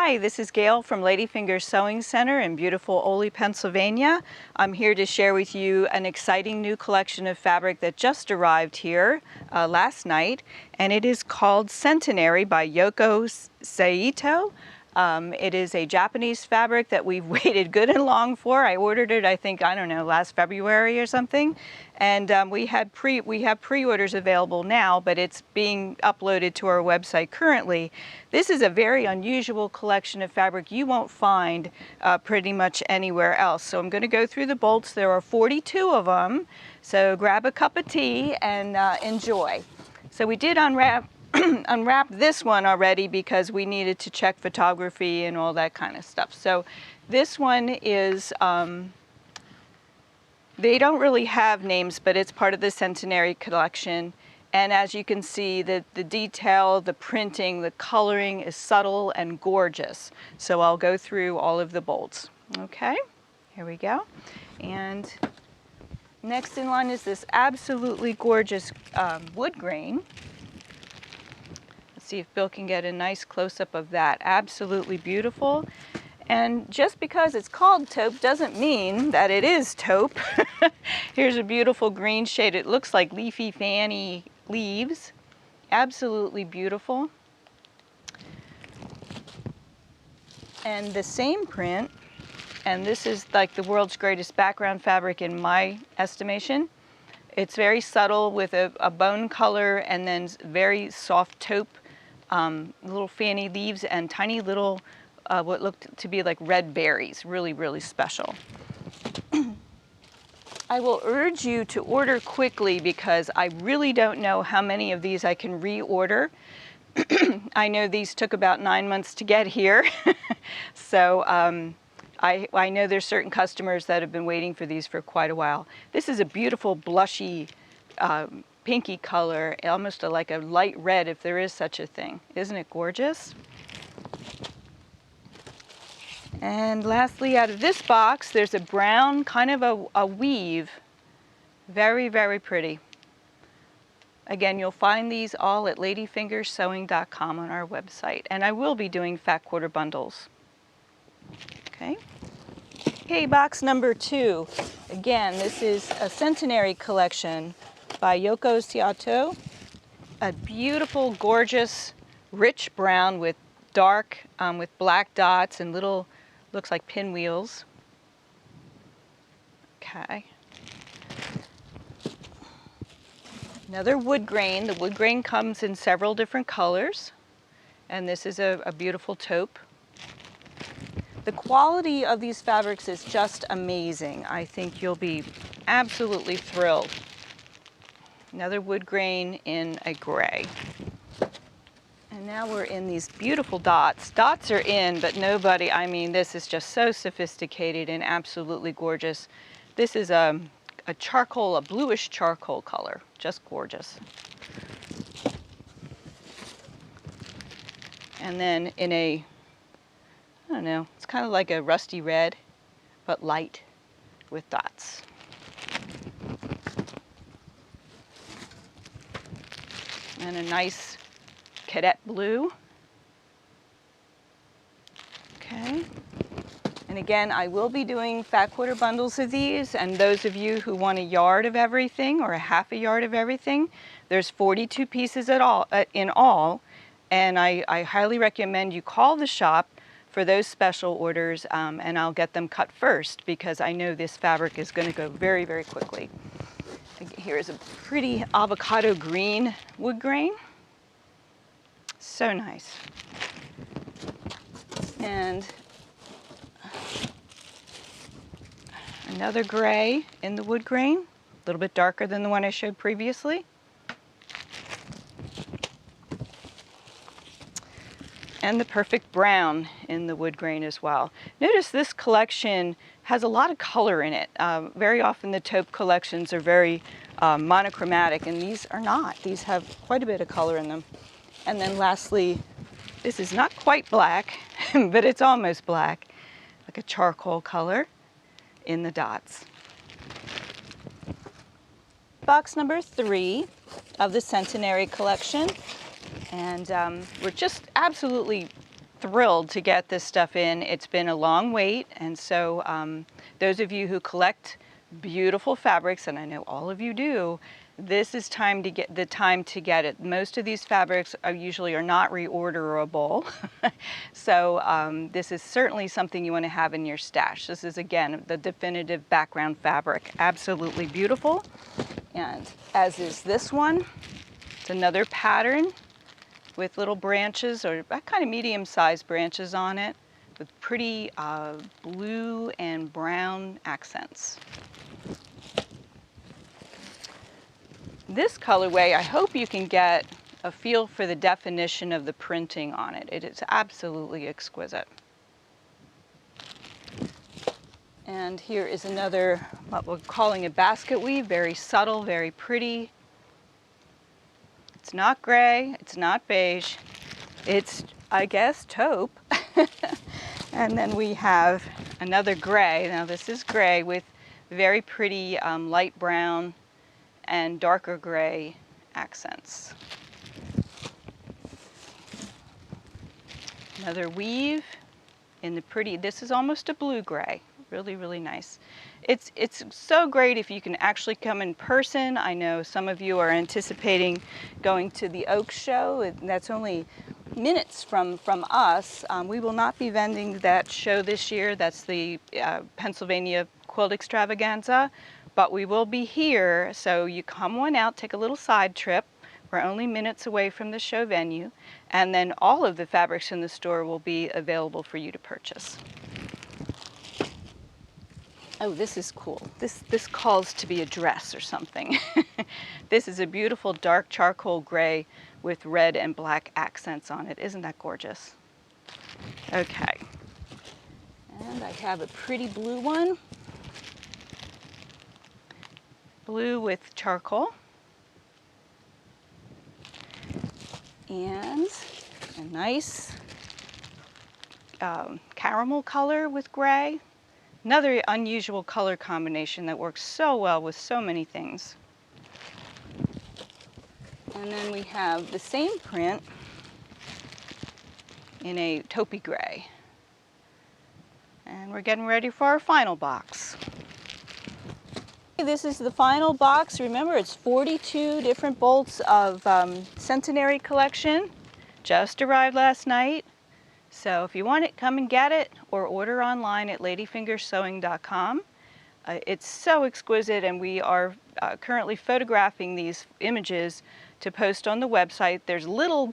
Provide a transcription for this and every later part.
Hi, this is Gail from Ladyfingers Sewing Center in beautiful Ole, Pennsylvania. I'm here to share with you an exciting new collection of fabric that just arrived here last night, and it is called Centenary by Yoko Saito. It is a Japanese fabric that we've waited good and long for. I ordered it, I think, I don't know, last February or something. And we have pre-orders available now, but it's being uploaded to our website currently. This is a very unusual collection of fabric you won't find pretty much anywhere else. So I'm going to go through the bolts. There are 42 of them. So grab a cup of tea and enjoy. So we did unwrap this one already because we needed to check photography and all that kind of stuff. So this one is, they don't really have names, but it's part of the Centenary Collection. And as you can see, the detail, the printing, the coloring is subtle and gorgeous. So I'll go through all of the bolts. Okay, here we go. And next in line is this absolutely gorgeous wood grain. See if Bill can get a nice close-up of that. Absolutely beautiful. And just because it's called taupe doesn't mean that it is taupe. Here's a beautiful green shade. It looks like leafy fanny leaves. Absolutely beautiful. And the same print, and this is like the world's greatest background fabric in my estimation. It's very subtle with a bone color and then very soft taupe. Little fanny leaves and tiny little what looked to be like red berries. Really, really special. I will urge you to order quickly because I really don't know how many of these I can reorder. I know these took about 9 months to get here. So I know there's certain customers that have been waiting for these for quite a while. This is a beautiful blushy pinky color, almost like a light red if there is such a thing. Isn't it gorgeous? And lastly, out of this box, there's a brown kind of a weave. Very, very pretty. Again, you'll find these all at ladyfingersewing.com on our website. And I will be doing fat quarter bundles. Okay. Okay, box number 2. Again, this is a Centenary Collection by Yoko Saito. A beautiful, gorgeous, rich brown with dark, with black dots and little, looks like pinwheels. Okay. Another wood grain. The wood grain comes in several different colors. And this is a beautiful taupe. The quality of these fabrics is just amazing. I think you'll be absolutely thrilled. Another wood grain in a gray. And now we're in these beautiful dots. Dots are in, but nobody, I mean, this is just so sophisticated and absolutely gorgeous. This is a charcoal, a bluish charcoal color. Just gorgeous. And then in a, I don't know, it's kind of like a rusty red, but light with dots. And a nice cadet blue. Okay. And again, I will be doing fat quarter bundles of these, and those of you who want a yard of everything or a half a yard of everything, there's 42 pieces in all, and I highly recommend you call the shop for those special orders, and I'll get them cut first because I know this fabric is going to go very, very quickly. Here's a pretty avocado green wood grain. So nice. And another gray in the wood grain, a little bit darker than the one I showed previously. And the perfect brown in the wood grain as well. Notice this collection has a lot of color in it. Very often the taupe collections are very monochromatic, and these are not. These have quite a bit of color in them. And then lastly, this is not quite black, but it's almost black, like a charcoal color in the dots. Box number 3 of the Centenary Collection. And we're just absolutely thrilled to get this stuff in. It's been a long wait, and so those of you who collect beautiful fabrics, and I know all of you do, this is the time to get it. Most of these fabrics usually are not reorderable, so this is certainly something you want to have in your stash. This is, again, the definitive background fabric. Absolutely beautiful, and as is this one. It's another pattern with little branches, or kind of medium-sized branches on it, with pretty blue and brown accents. This colorway, I hope you can get a feel for the definition of the printing on it. It is absolutely exquisite. And here is another, what we're calling a basket weave, very subtle, very pretty. It's not gray, it's not beige, it's, I guess, taupe. And then we have another gray. Now this is gray with very pretty light brown and darker gray accents. Another weave in the pretty, this is almost a blue gray. Really, really nice. It's so great if you can actually come in person. I know some of you are anticipating going to the Oak Show, and that's only minutes from us. We will not be vending that show this year. That's the Pennsylvania Quilt Extravaganza, but we will be here, so you come on out, take a little side trip. We're only minutes away from the show venue, and then all of the fabrics in the store will be available for you to purchase. Oh, this is cool. This calls to be a dress or something. This is a beautiful dark charcoal gray with red and black accents on it. Isn't that gorgeous? Okay. And I have a pretty blue one. Blue with charcoal. And a nice caramel color with gray. Another unusual color combination that works so well with so many things. And then we have the same print in a taupey gray. And we're getting ready for our final box. This is the final box. Remember, it's 42 different bolts of Centenary Collection. Just arrived last night. So if you want it, come and get it, or order online at ladyfingersewing.com. It's so exquisite, and we are currently photographing these images to post on the website. There's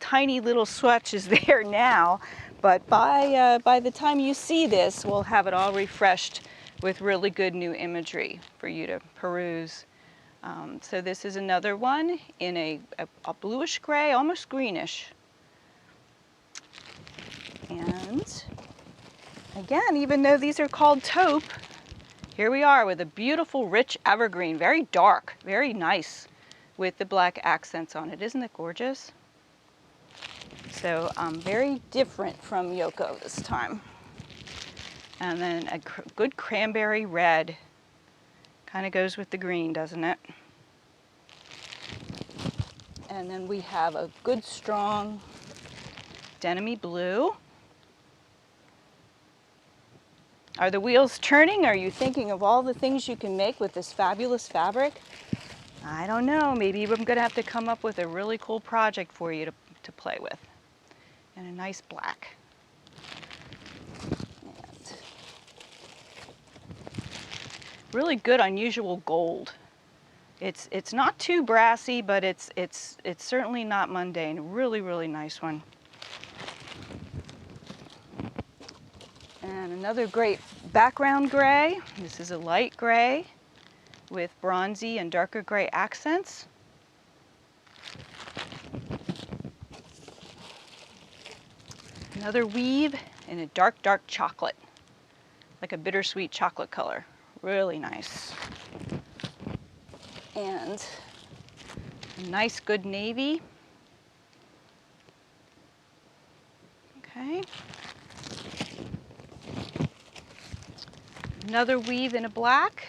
tiny little swatches there now, but by the time you see this, we'll have it all refreshed with really good new imagery for you to peruse. So this is another one in a bluish gray, almost greenish. And again, even though these are called taupe, here we are with a beautiful rich evergreen, very dark, very nice, with the black accents on it. Isn't it gorgeous? So very different from Yoko this time. And then a good cranberry red. Kind of goes with the green, doesn't it? And then we have a good strong Denim Blue. Are the wheels turning? Are you thinking of all the things you can make with this fabulous fabric? I don't know. Maybe I'm going to have to come up with a really cool project for you to play with. And a nice black. And really good, unusual gold. It's not too brassy, but it's certainly not mundane. Really, really nice one. And another great background gray. This is a light gray with bronzy and darker gray accents. Another weave in a dark, dark chocolate, like a bittersweet chocolate color. Really nice. And a nice, good navy. Okay. Another weave in a black.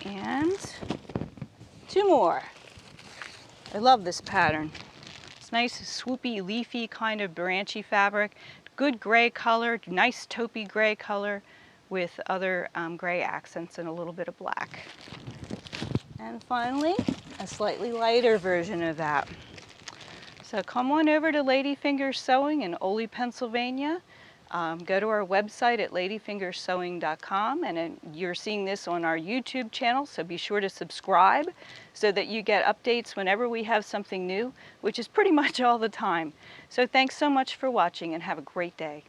And two more. I love this pattern. This nice swoopy, leafy kind of branchy fabric. Good gray color, nice taupey gray color with other gray accents and a little bit of black. And finally, a slightly lighter version of that. So come on over to Ladyfingers Sewing in Ole, Pennsylvania. Go to our website at ladyfingersewing.com, and you're seeing this on our YouTube channel, so be sure to subscribe so that you get updates whenever we have something new, which is pretty much all the time. So thanks so much for watching and have a great day.